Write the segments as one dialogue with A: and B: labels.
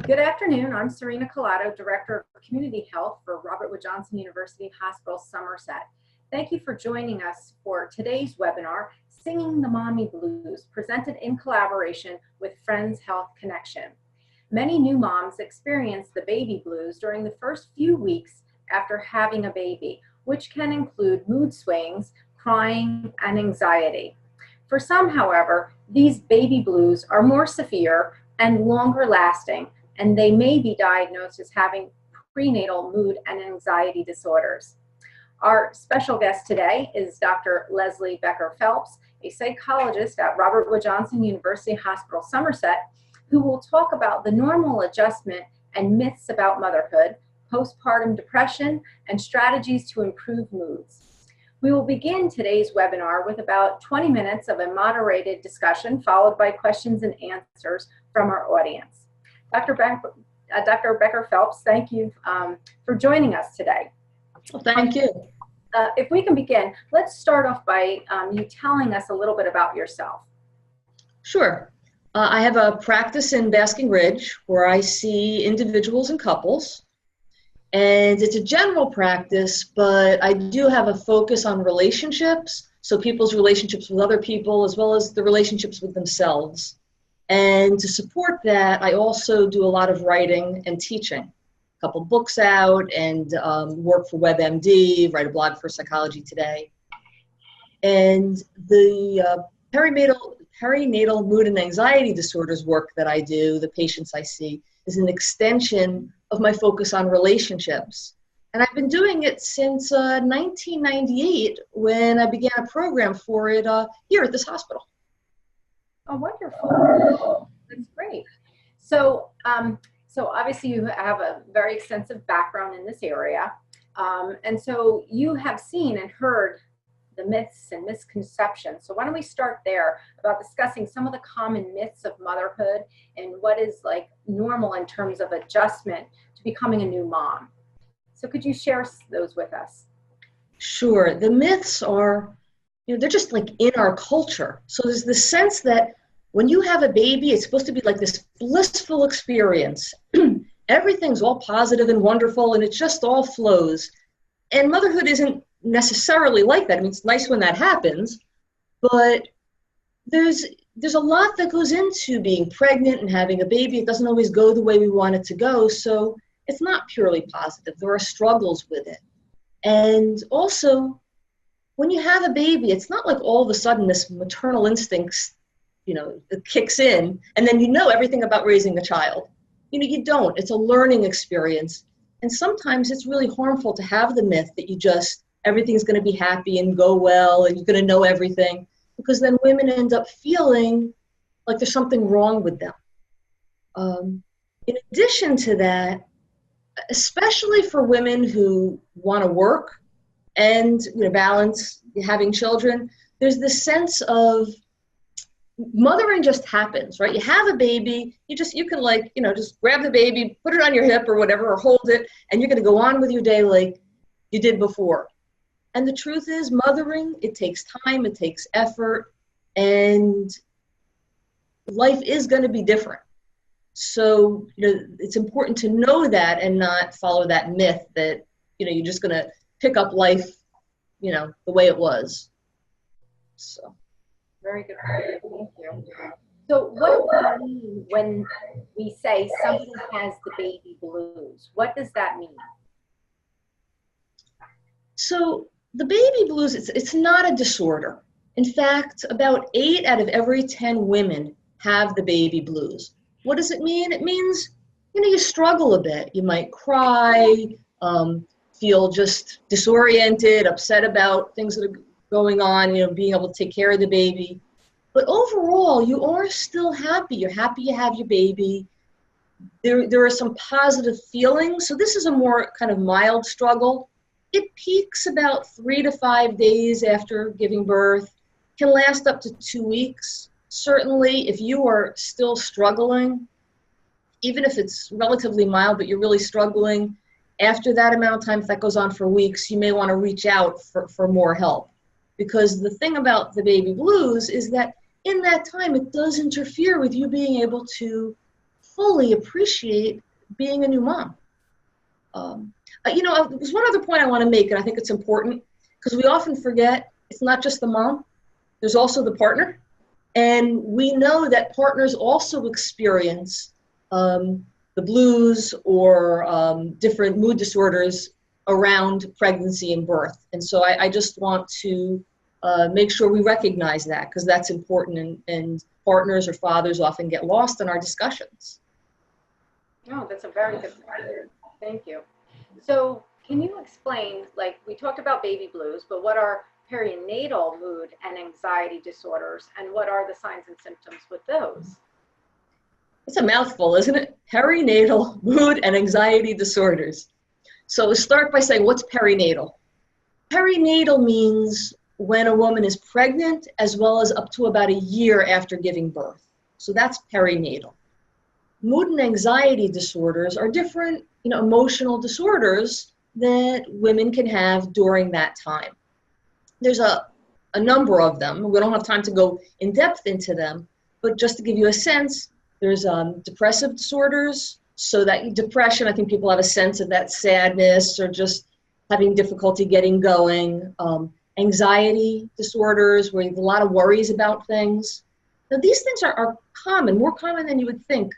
A: Good afternoon. I'm Serena Collado, Director of Community Health for Robert Wood Johnson University Hospital, Somerset. Thank you for joining us for today's webinar, Singing the Mommy Blues, presented in collaboration with Friends Health Connection. Many new moms experience the baby blues during the first few weeks after having a baby, which can include mood swings, crying, and anxiety. For some, however, these baby blues are more severe and longer lasting, and they may be diagnosed as having prenatal mood and anxiety disorders. Our special guest today is Dr. Leslie Becker-Phelps, a psychologist at Robert Wood Johnson University Hospital, Somerset, who will talk about the normal adjustment and myths about motherhood, postpartum depression, and strategies to improve moods. We will begin today's webinar with about 20 minutes of a moderated discussion, followed by questions and answers from our audience. Dr. Becker-Phelps, thank you for joining us today.
B: Well, thank you.
A: If we can begin, let's start off by you telling us a little bit about yourself.
B: Sure. I have a practice in Basking Ridge where I see individuals and couples. And it's a general practice, but I do have a focus on relationships, so people's relationships with other people as well as the relationships with themselves. And to support that, I also do a lot of writing and teaching. A couple books out and work for WebMD, write a blog for Psychology Today. And the perinatal mood and anxiety disorders work that I do, the patients I see, is an extension of my focus on relationships. And I've been doing it since 1998 when I began a program for it here at this hospital.
A: Oh, wonderful. That's great. So, so obviously you have a very extensive background in this area. And so you have seen and heard the myths and misconceptions. So why don't we start there about discussing some of the common myths of motherhood and what is like normal in terms of adjustment to becoming a new mom. So could you share those with us?
B: Sure. The myths are, they're just like in our culture. So there's this sense that when you have a baby, it's supposed to be like this blissful experience. Everything's all positive and wonderful and it just all flows. And motherhood isn't necessarily like that. I mean, it's nice when that happens, but there's a lot that goes into being pregnant and having a baby. It doesn't always go the way we want it to go, so it's not purely positive. There are struggles with it. And also, when you have a baby, it's not like all of a sudden this maternal instinct, it kicks in, and then you know everything about raising a child. You don't. It's a learning experience. And sometimes it's really harmful to have the myth that everything's going to be happy and go well and you're going to know everything, because then women end up feeling like there's something wrong with them. In addition to that, especially for women who want to work and balance having children, there's this sense of mothering just happens, right? You have a baby, you can just grab the baby, put it on your hip or whatever, or hold it, and you're going to go on with your day like you did before. And the truth is, mothering, it takes time, it takes effort, and life is going to be different. So, it's important to know that and not follow that myth that, you're just going to pick up life, the way it was. So.
A: Very good. Thank you. So what do we mean when we say somebody has the baby blues? What does that mean?
B: So the baby blues, it's not a disorder. In fact, about 8 out of every 10 women have the baby blues. What does it mean? It means, you struggle a bit. You might cry, feel just disoriented, upset about things that are going on, being able to take care of the baby. But overall, you are still happy. You're happy you have your baby. There are some positive feelings. So this is a more kind of mild struggle. It peaks about 3 to 5 days after giving birth, can last up to 2 weeks. Certainly, if you are still struggling, even if it's relatively mild, but you're really struggling, after that amount of time, if that goes on for weeks, you may want to reach out for more help. Because the thing about the baby blues is that in that time, it does interfere with you being able to fully appreciate being a new mom. There's one other point I want to make, and I think it's important, because we often forget it's not just the mom, there's also the partner. And we know that partners also experience the blues or different mood disorders around pregnancy and birth. And so I just want to make sure we recognize that, because that's important, and partners or fathers often get lost in our discussions.
A: Oh, that's a very good point. Thank you. So can you explain, like we talked about baby blues, but what are perinatal mood and anxiety disorders, and what are the signs and symptoms with those?
B: It's a mouthful, isn't it? Perinatal mood and anxiety disorders. So let's start by saying, what's perinatal? Perinatal means when a woman is pregnant, as well as up to about a year after giving birth. So that's perinatal. Mood and anxiety disorders are different, emotional disorders that women can have during that time. There's a number of them. We don't have time to go in depth into them, but just to give you a sense, there's depressive disorders. So that depression, I think people have a sense of that sadness or just having difficulty getting going. Anxiety disorders, where you have a lot of worries about things. Now, these things are common, more common than you would think.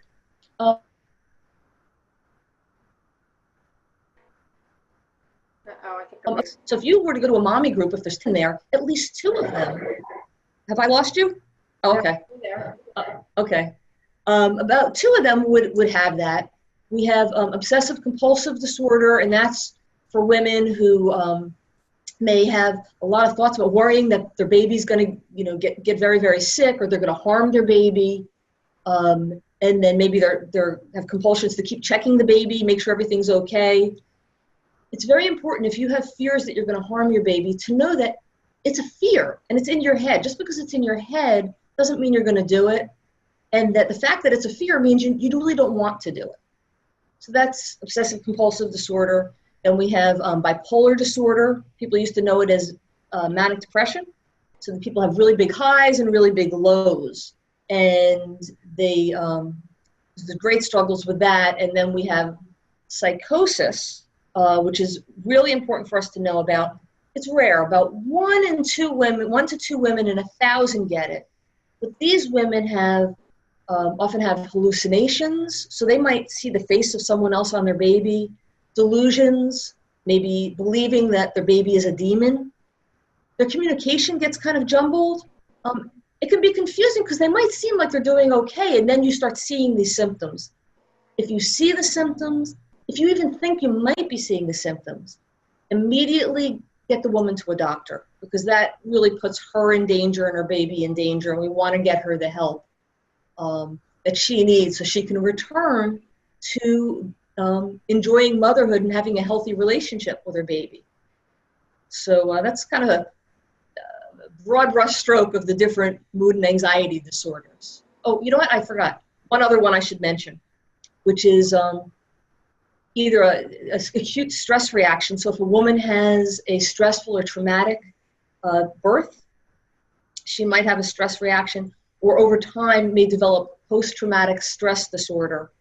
B: So if you were to go to a mommy group, if there's 10 there, at least 2 of them. Have I lost you? Oh, okay. Okay. About 2 of them would have that. We have obsessive compulsive disorder, and that's for women who may have a lot of thoughts about worrying that their baby's going to, get very, very sick, or they're going to harm their baby. And then maybe they have compulsions to keep checking the baby, make sure everything's okay. It's very important, if you have fears that you're going to harm your baby, to know that it's a fear and it's in your head. Just because it's in your head doesn't mean you're going to do it. And that the fact that it's a fear means you really don't want to do it. So that's obsessive compulsive disorder. And we have bipolar disorder. People used to know it as manic depression. So the people have really big highs and really big lows. And there's great struggles with that. And then we have psychosis, which is really important for us to know about. It's rare. About 1 to 2 women in 1,000 get it. But these women often have hallucinations. So they might see the face of someone else on their baby, delusions, maybe believing that their baby is a demon. Their communication gets kind of jumbled. It can be confusing because they might seem like they're doing okay, and then you start seeing these symptoms. If you see the symptoms, if you even think you might be seeing the symptoms, immediately get the woman to a doctor, because that really puts her in danger and her baby in danger, and we want to get her the help that she needs so she can return to enjoying motherhood and having a healthy relationship with her baby. So that's kind of a broad brush stroke of the different mood and anxiety disorders. Oh, you know what? I forgot. One other one I should mention, which is either a acute stress reaction. So if a woman has a stressful or traumatic birth, she might have a stress reaction, or over time may develop post-traumatic stress disorder,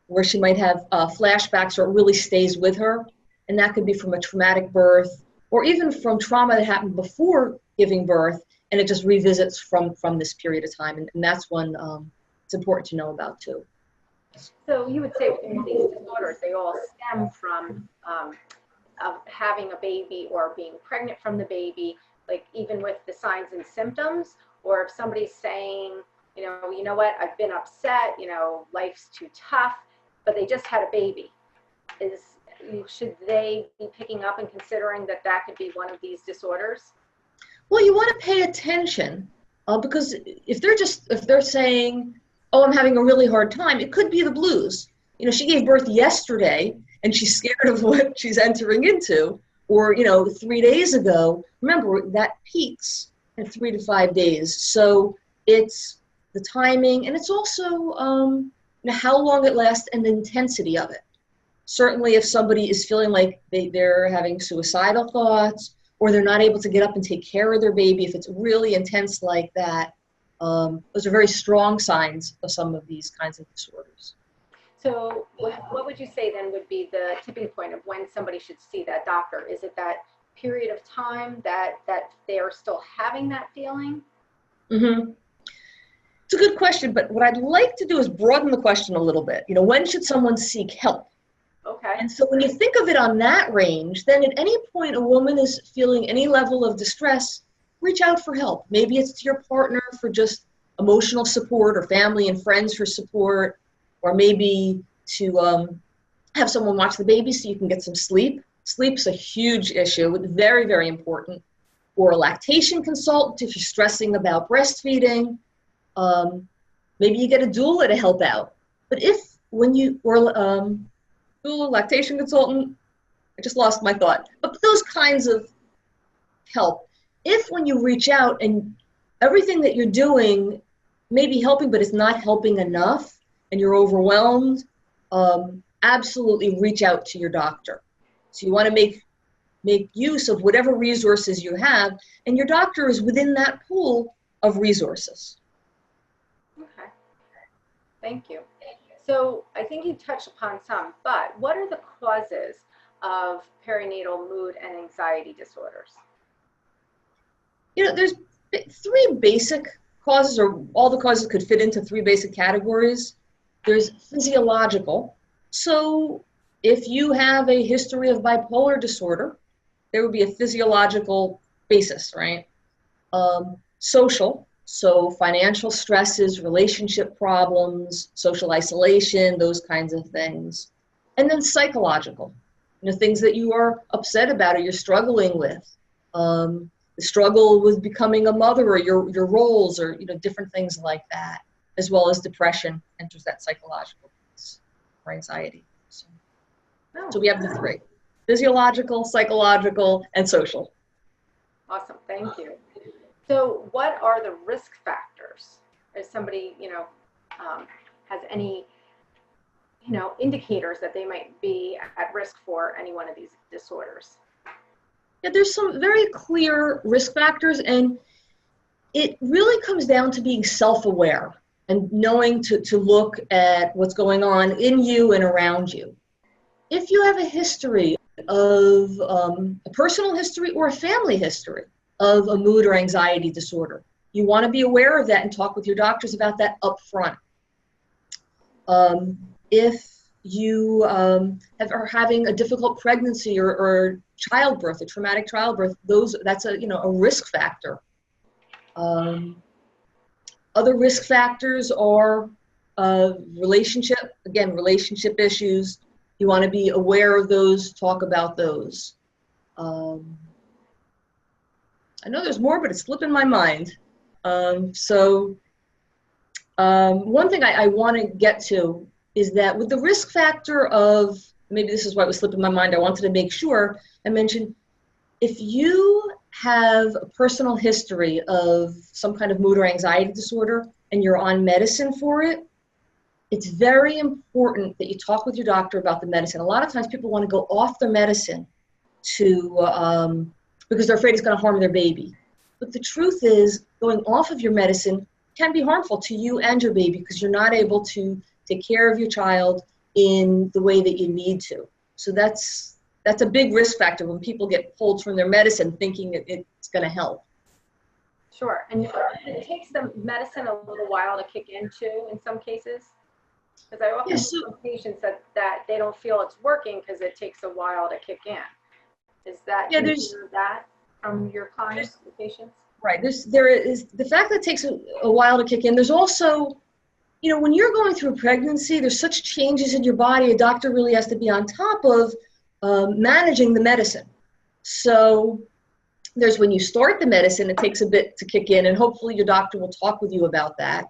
B: where she might have flashbacks, or it really stays with her. And that could be from a traumatic birth, or even from trauma that happened before giving birth, and it just revisits from this period of time. And that's one it's important to know about too.
A: So you would say with all these disorders, they all stem from having a baby or being pregnant from the baby, like even with the signs and symptoms, or if somebody's saying, you know what, I've been upset, life's too tough, but they just had a baby. Should they be picking up and considering that could be one of these disorders?
B: Well, you want to pay attention because if they're saying, oh, I'm having a really hard time, it could be the blues. She gave birth yesterday and she's scared of what she's entering into, or 3 days ago. Remember, that peaks in 3 to 5 days. So it's the timing, and it's also how long it lasts and the intensity of it. Certainly if somebody is feeling like they're having suicidal thoughts, or they're not able to get up and take care of their baby, if it's really intense like that, those are very strong signs of some of these kinds of disorders.
A: So what would you say then would be the tipping point of when somebody should see that doctor? Is it that period of time that they are still having that feeling?
B: Mm-hmm. It's a good question, but what I'd like to do is broaden the question a little bit. When should someone seek help?
A: Okay.
B: And so when you think of it on that range, then at any point a woman is feeling any level of distress, reach out for help. Maybe it's to your partner for just emotional support, or family and friends for support, or maybe to have someone watch the baby so you can get some sleep. Sleep's a huge issue, very, very important. Or a lactation consultant if you're stressing about breastfeeding. Maybe you get a doula to help out. But doula, lactation consultant, I just lost my thought. But those kinds of help. If when you reach out and everything that you're doing may be helping, but it's not helping enough, and you're overwhelmed, absolutely reach out to your doctor. So you want to make use of whatever resources you have, and your doctor is within that pool of resources.
A: Okay, thank you. So I think you touched upon some, but what are the causes of perinatal mood and anxiety disorders?
B: There's three basic causes, or all the causes could fit into three basic categories. There's physiological. So if you have a history of bipolar disorder, there would be a physiological basis, right? Social. So financial stresses, relationship problems, social isolation, those kinds of things. And then psychological, things that you are upset about or you're struggling with. The struggle with becoming a mother, or your roles, or different things like that, as well as depression enters that psychological piece, or anxiety. So we have the three: physiological, psychological, and social.
A: Awesome, thank you. So what are the risk factors? If somebody, has any, indicators that they might be at risk for any one of these disorders?
B: Yeah, there's some very clear risk factors, and it really comes down to being self-aware and knowing to look at what's going on in you and around you. If you have a history of a personal history or a family history of a mood or anxiety disorder, you want to be aware of that and talk with your doctors about that up front. If you are having a difficult pregnancy or childbirth, a traumatic childbirth, that's a risk factor. Other risk factors are relationship issues. You want to be aware of those, talk about those. I know there's more, but it's slipping my mind. One thing I want to get to is that with the risk factor of, maybe this is why it was slipping my mind, I wanted to make sure I mentioned, if you have a personal history of some kind of mood or anxiety disorder and you're on medicine for it, it's very important that you talk with your doctor about the medicine. A lot of times people want to go off their medicine because they're afraid it's going to harm their baby. But the truth is, going off of your medicine can be harmful to you and your baby because you're not able to take care of your child in the way that you need to. So that's a big risk factor when people get pulled from their medicine thinking it's going to help.
A: Sure, and it takes the medicine a little while to kick in too in some cases? Because I often see patients that they don't feel it's working because it takes a while to kick in. Is that, there's that from your clients, the patients?
B: Right, there is the fact that it takes a while to kick in. There's also, when you're going through a pregnancy, there's such changes in your body, a doctor really has to be on top of managing the medicine. So there's when you start the medicine, it takes a bit to kick in, and hopefully your doctor will talk with you about that.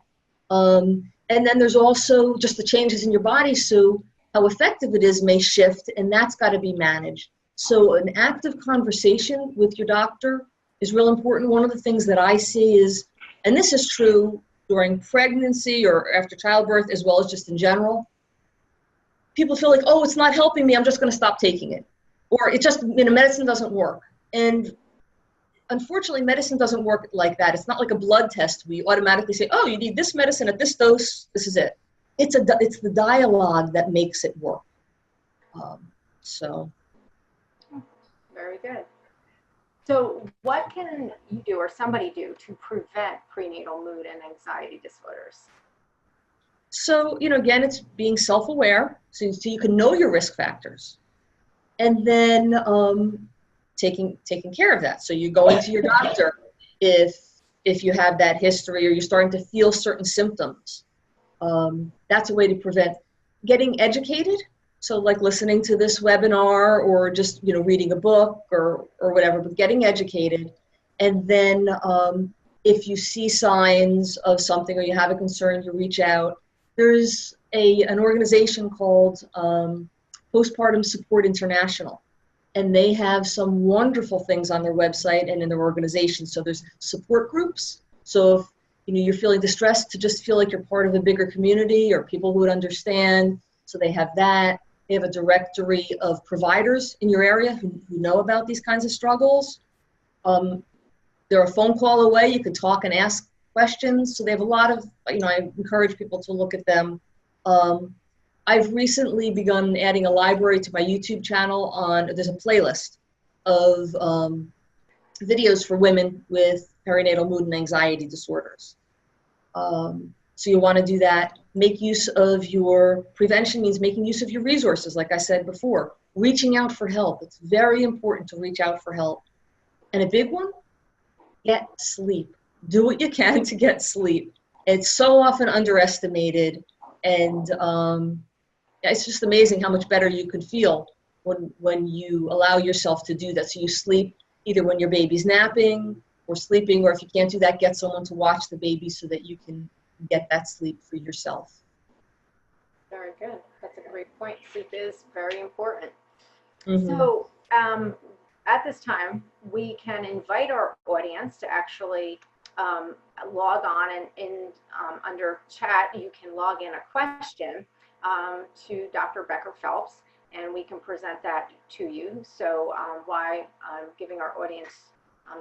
B: And then there's also just the changes in your body, so how effective it is may shift, and that's got to be managed. So an active conversation with your doctor is real important. One of the things that I see is, and this is true during pregnancy or after childbirth as well as just in general, people feel like, oh, it's not helping me, I'm just going to stop taking it. Or it just, medicine doesn't work. And unfortunately, medicine doesn't work like that. It's not like a blood test. We automatically say, oh, you need this medicine at this dose, this is it. it's the dialogue that makes it work. So.
A: Very good. So what can you do or somebody do to prevent prenatal mood and anxiety disorders?
B: So, again, it's being self-aware, so you can know your risk factors, and then taking care of that. So you're going to your doctor if you have that history or you're starting to feel certain symptoms. That's a way to prevent. Getting educated, so like listening to this webinar or just reading a book or whatever, but getting educated, and then if you see signs of something or you have a concern, you reach out. There's an organization called Postpartum Support International, and they have some wonderful things on their website and in their organization. So there's support groups. So if you're feeling distressed, to just feel like you're part of a bigger community or people who would understand. So they have that. They have a directory of providers in your area who know about these kinds of struggles. They're a phone call away. You can talk and ask questions. So they have a lot of, I encourage people to look at them. I've recently begun adding a library to my YouTube channel there's a playlist of videos for women with perinatal mood and anxiety disorders. So you want to do that. Make use of your prevention means making use of your resources, like I said before. Reaching out for help. It's very important to reach out for help. And a big one, get sleep. Do what you can to get sleep. It's so often underestimated, and it's just amazing how much better you could feel when you allow yourself to do that. So you sleep either when your baby's napping or sleeping, or if you can't do that, get someone to watch the baby so that you can get that sleep for yourself.
A: Very good. That's a great point. Sleep is very important.
B: Mm-hmm.
A: So at this time, we can invite our audience to actually log on, and under chat, you can log in a question to Dr. Becker-Phelps, and we can present that to you. So while I'm giving our audience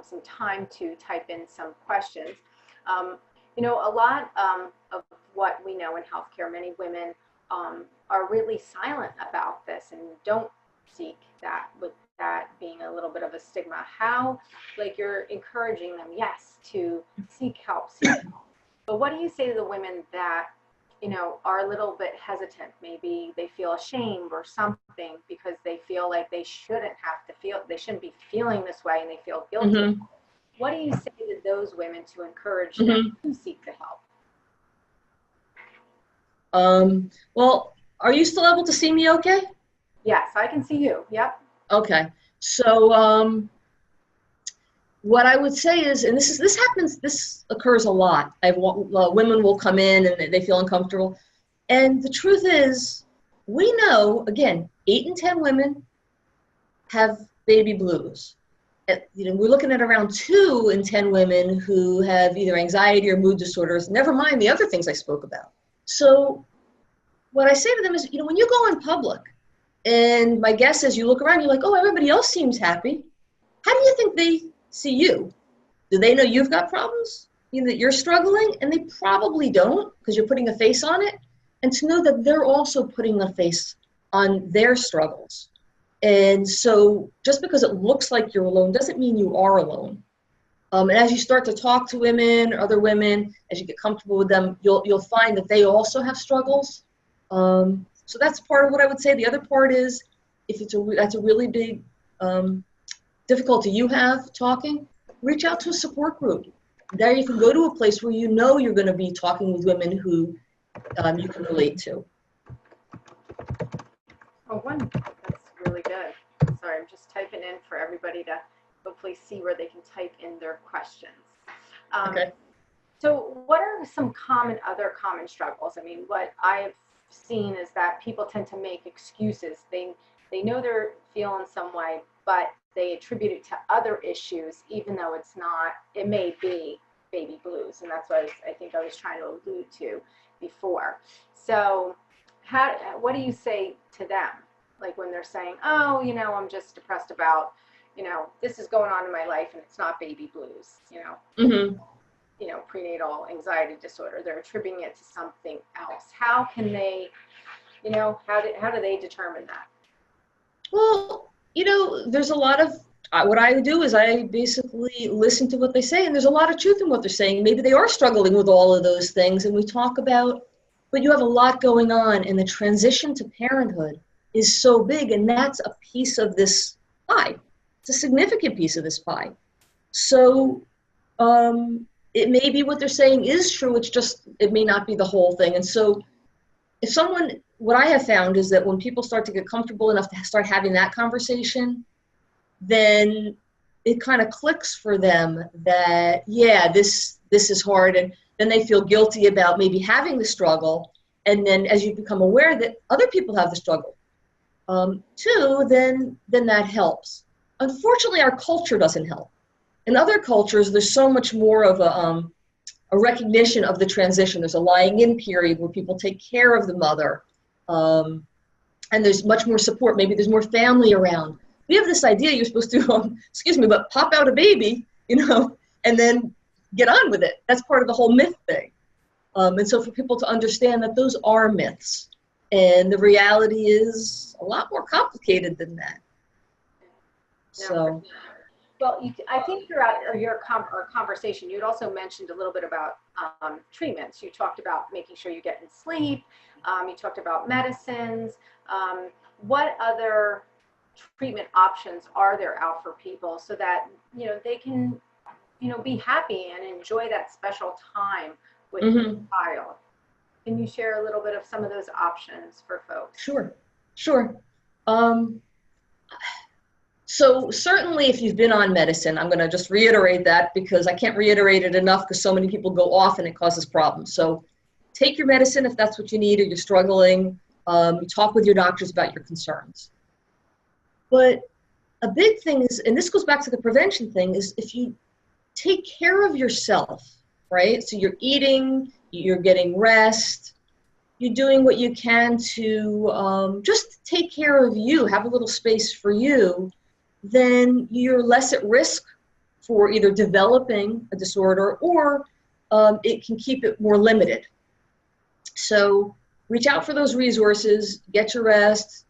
A: some time to type in some questions. A lot of what we know in healthcare, many women are really silent about this and don't seek that, with that being a little bit of a stigma. How, you're encouraging them, yes, to seek help, but what do you say to the women that are a little bit hesitant? Maybe they feel ashamed or something because they feel like they shouldn't be feeling this way, and they feel guilty.
B: Mm-hmm.
A: What do you say to those women to encourage them to seek the help?
B: Well, are you still able to see me okay?
A: Yes, I can see you. Yep.
B: Okay. So what I would say is, and this occurs a lot. Women will come in and they feel uncomfortable. And the truth is, we know, again, 8 in 10 women have baby blues. We're looking at around 2 in 10 women who have either anxiety or mood disorders, never mind the other things I spoke about. So what I say to them is, when you go in public, and my guess is you look around, you're like, oh, everybody else seems happy. How do you think they see you? Do they know you've got problems? That you're struggling? And they probably don't, because you're putting a face on it. And to know that they're also putting a face on their struggles. And so just because it looks like you're alone doesn't mean you are alone. And as you start to talk to women or other women, as you get comfortable with them, you'll find that they also have struggles. So that's part of what I would say. The other part is, if that's a really big difficulty you have talking, reach out to a support group. There you can go to a place where you're going to be talking with women who you can relate to.
A: Oh, wonderful. That's really good. Sorry, I'm just typing in for everybody to hopefully see where they can type in their questions.
B: Okay.
A: So what are some other common struggles? I mean, what I've seen is that people tend to make excuses. They know they're feeling some way, but they attribute it to other issues, even though it's not. It may be baby blues, and that's what I think I was trying to allude to before. So what do you say to them? Like when they're saying, oh, I'm just depressed about, this is going on in my life and it's not baby blues,
B: Mm-hmm.
A: prenatal anxiety disorder. They're attributing it to something else. How can they, how do they determine that?
B: Well, there's a lot of, what I do is I basically listen to what they say, and there's a lot of truth in what they're saying. Maybe they are struggling with all of those things, and we talk about, but you have a lot going on, and the transition to parenthood is so big, and that's a piece of this pie. It's a significant piece of this pie. So it may be what they're saying is true, it may not be the whole thing. And so what I have found is that when people start to get comfortable enough to start having that conversation, then it kind of clicks for them that, yeah, this is hard. And then they feel guilty about maybe having the struggle. And then as you become aware that other people have the struggle too, then that helps. Unfortunately, our culture doesn't help. In other cultures, there's so much more of a recognition of the transition. There's a lying in period where people take care of the mother. And there's much more support. Maybe there's more family around. We have this idea you're supposed to, but pop out a baby, and then get on with it. That's part of the whole myth thing. And so for people to understand that those are myths, and the reality is a lot more complicated than that. So.
A: Well, I think throughout your conversation, you'd also mentioned a little bit about treatments. You talked about making sure you're getting sleep. You talked about medicines. What other treatment options are there out for people so that, they can, be happy and enjoy that special time with your child? Can you share a little bit of some of those options for folks?
B: Sure. So certainly if you've been on medicine, I'm going to just reiterate that because I can't reiterate it enough because so many people go off and it causes problems. So take your medicine if that's what you need or you're struggling. Talk with your doctors about your concerns. But a big thing is, and this goes back to the prevention thing, is if you take care of yourself, right? So you're eating, you're getting rest, you're doing what you can to just take care of you, have a little space for you, then you're less at risk for either developing a disorder or it can keep it more limited. So reach out for those resources, get your rest,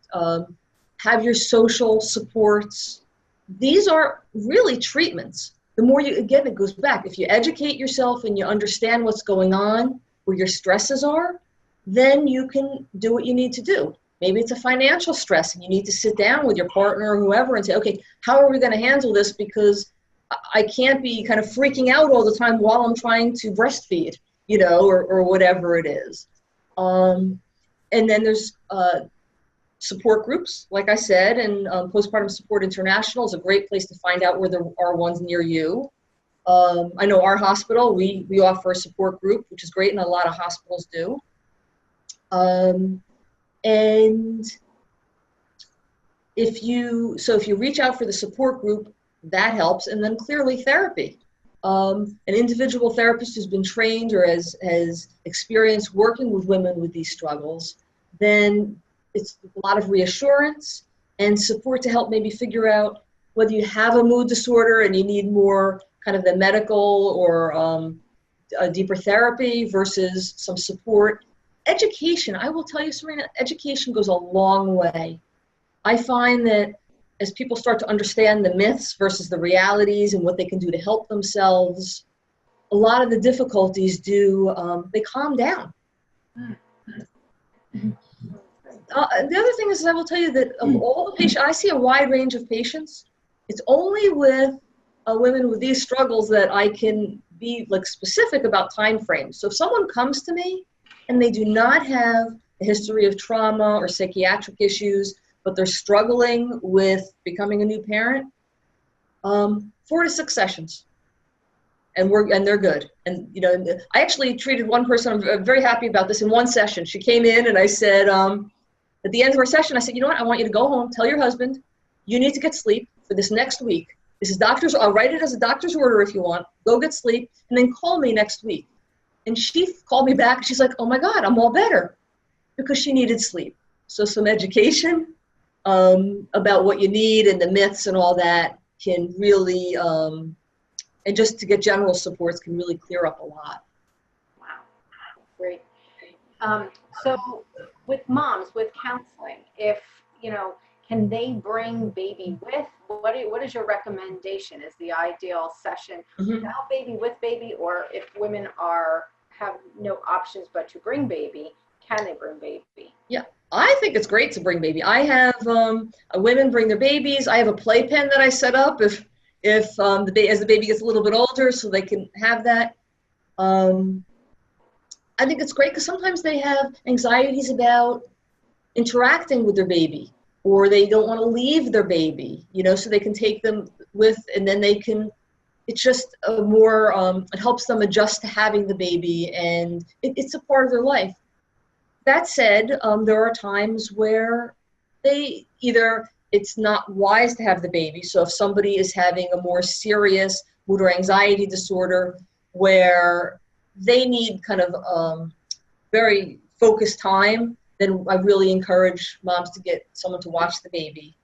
B: have your social supports. These are really treatments. The more again, it goes back. If you educate yourself and you understand what's going on, where your stresses are, then you can do what you need to do. Maybe it's a financial stress and you need to sit down with your partner or whoever and say, okay, how are we going to handle this? Because I can't be kind of freaking out all the time while I'm trying to breastfeed, or whatever it is. And then there's support groups, like I said, and Postpartum Support International is a great place to find out where there are ones near you. I know our hospital, we offer a support group, which is great, and a lot of hospitals do. And if you reach out for the support group, that helps. And then clearly therapy. An individual therapist who's been trained or has experience working with women with these struggles, then it's a lot of reassurance and support to help maybe figure out whether you have a mood disorder and you need more kind of the medical or a deeper therapy versus some support. Education, I will tell you, Serena, education goes a long way. I find that as people start to understand the myths versus the realities and what they can do to help themselves, a lot of the difficulties they calm down. The other thing is I will tell you that of all the patients, I see a wide range of patients. It's only with women with these struggles that I can be specific about time frames. So if someone comes to me and they do not have a history of trauma or psychiatric issues, but they're struggling with becoming a new parent, 4 to 6 sessions, and they're good. And I actually treated one person. I'm very happy about this. In one session, she came in, and I said, at the end of our session, I said, you know what? I want you to go home, tell your husband, you need to get sleep for this next week. This is I'll write it as a doctor's order if you want. Go get sleep, and then call me next week. And she called me back. She's like, oh my God, I'm all better, because she needed sleep. So some education about what you need and the myths and all that can really and just to get general supports can really clear up a lot.
A: Wow, great. So with moms, with counseling, if, you know, can they bring baby with? What is your recommendation? Is the ideal session without baby, with baby, or if women have no options but to bring baby, can they bring baby?
B: Yeah, I think it's great to bring baby. I have women bring their babies. I have a playpen that I set up if as the baby gets a little bit older, so they can have that. I think it's great because sometimes they have anxieties about interacting with their baby, or they don't want to leave their baby, so they can take them with, and then it's just a more, it helps them adjust to having the baby, and it's a part of their life. That said, there are times where it's not wise to have the baby. So if somebody is having a more serious mood or anxiety disorder where they need kind of very focused time, then I really encourage moms to get someone to watch the baby.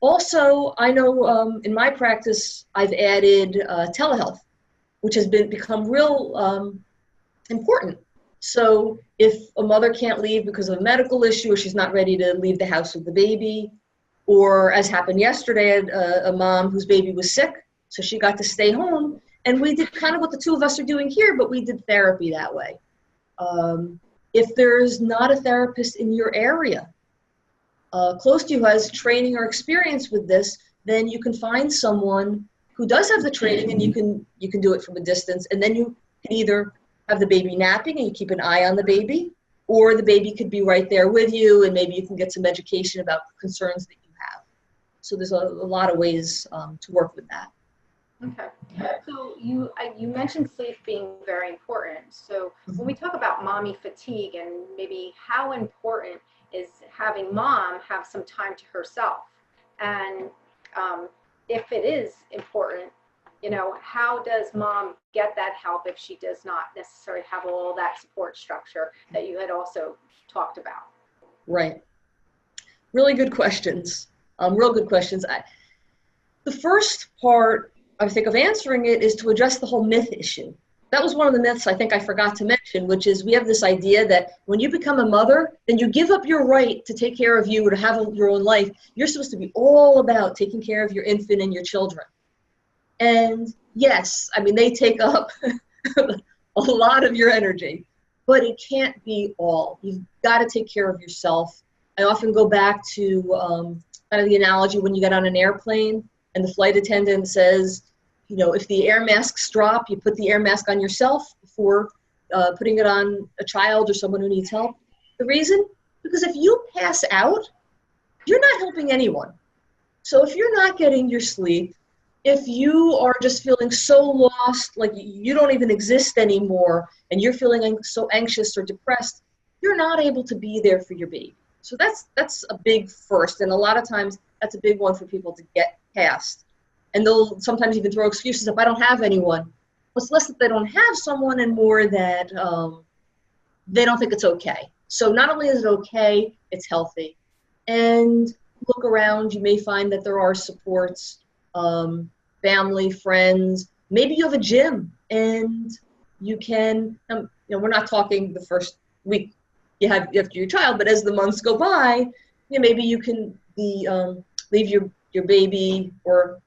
B: Also, I know in my practice, I've added telehealth, which has become real important. So if a mother can't leave because of a medical issue, or she's not ready to leave the house with the baby, or as happened yesterday, a mom whose baby was sick, so she got to stay home, and we did kind of what the two of us are doing here, but we did therapy that way. If there's not a therapist in your area close to you who has training or experience with this, then you can find someone who does have the training, and you can do it from a distance, and then you can either have the baby napping and you keep an eye on the baby, or the baby could be right there with you, and maybe you can get some education about concerns that you have. So there's a lot of ways to work with that.
A: Okay. So you mentioned sleep being very important. So when we talk about mommy fatigue, and maybe how important is having mom have some time to herself, and if it is important, how does mom get that help if she does not necessarily have all that support structure that you had also talked about?
B: Right. Really good questions. Real good questions. The first part, I think, of answering it is to address the whole myth issue. That was one of the myths I think I forgot to mention, which is we have this idea that when you become a mother, then you give up your right to take care of you or to have your own life. You're supposed to be all about taking care of your infant and your children. And yes, I mean, they take up a lot of your energy, but it can't be all. You've got to take care of yourself. I often go back to kind of the analogy when you get on an airplane and the flight attendant says, if the air masks drop, you put the air mask on yourself before putting it on a child or someone who needs help. The reason? Because if you pass out, you're not helping anyone. So if you're not getting your sleep, if you are just feeling so lost, like you don't even exist anymore, and you're feeling so anxious or depressed, you're not able to be there for your baby. So that's a big first, and a lot of times that's a big one for people to get past. And they'll sometimes even throw excuses if I don't have anyone. It's less that they don't have someone and more that they don't think it's okay. So not only is it okay, it's healthy. And look around, you may find that there are supports, family, friends. Maybe you have a gym, and you can, we're not talking the first week you have after your child, but as the months go by, maybe you can leave your baby or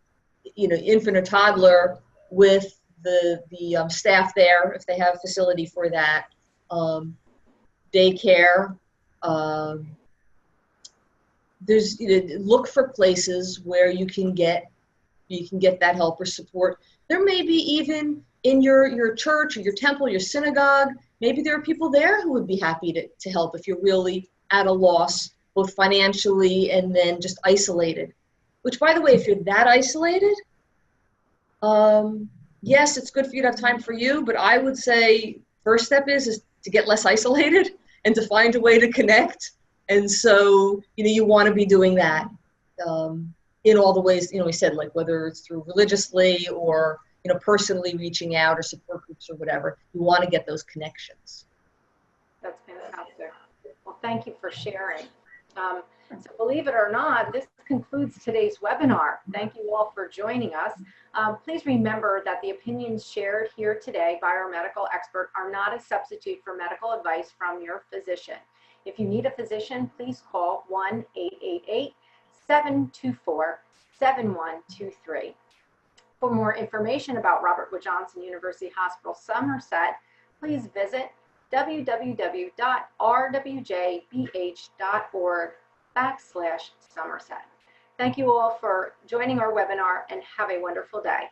B: infant or toddler with the staff there if they have a facility for that. Daycare. There's look for places where you can get that help or support. There may be even in your church or your temple, your synagogue, maybe there are people there who would be happy to help if you're really at a loss, both financially and then just isolated. Which, by the way, if you're that isolated, yes, it's good for you to have time for you, but I would say first step is to get less isolated and to find a way to connect. And so, you want to be doing that in all the ways, we said, like whether it's through religiously or, personally reaching out or support groups or whatever. You want to get those connections.
A: That's fantastic. Well, thank you for sharing. So believe it or not, this concludes today's webinar. Thank you all for joining us. Please remember that the opinions shared here today by our medical expert are not a substitute for medical advice from your physician. If you need a physician, please call 1-888-724-7123. For more information about Robert Wood Johnson University Hospital Somerset, please visit www.rwjbh.org/Somerset. Thank you all for joining our webinar and have a wonderful day.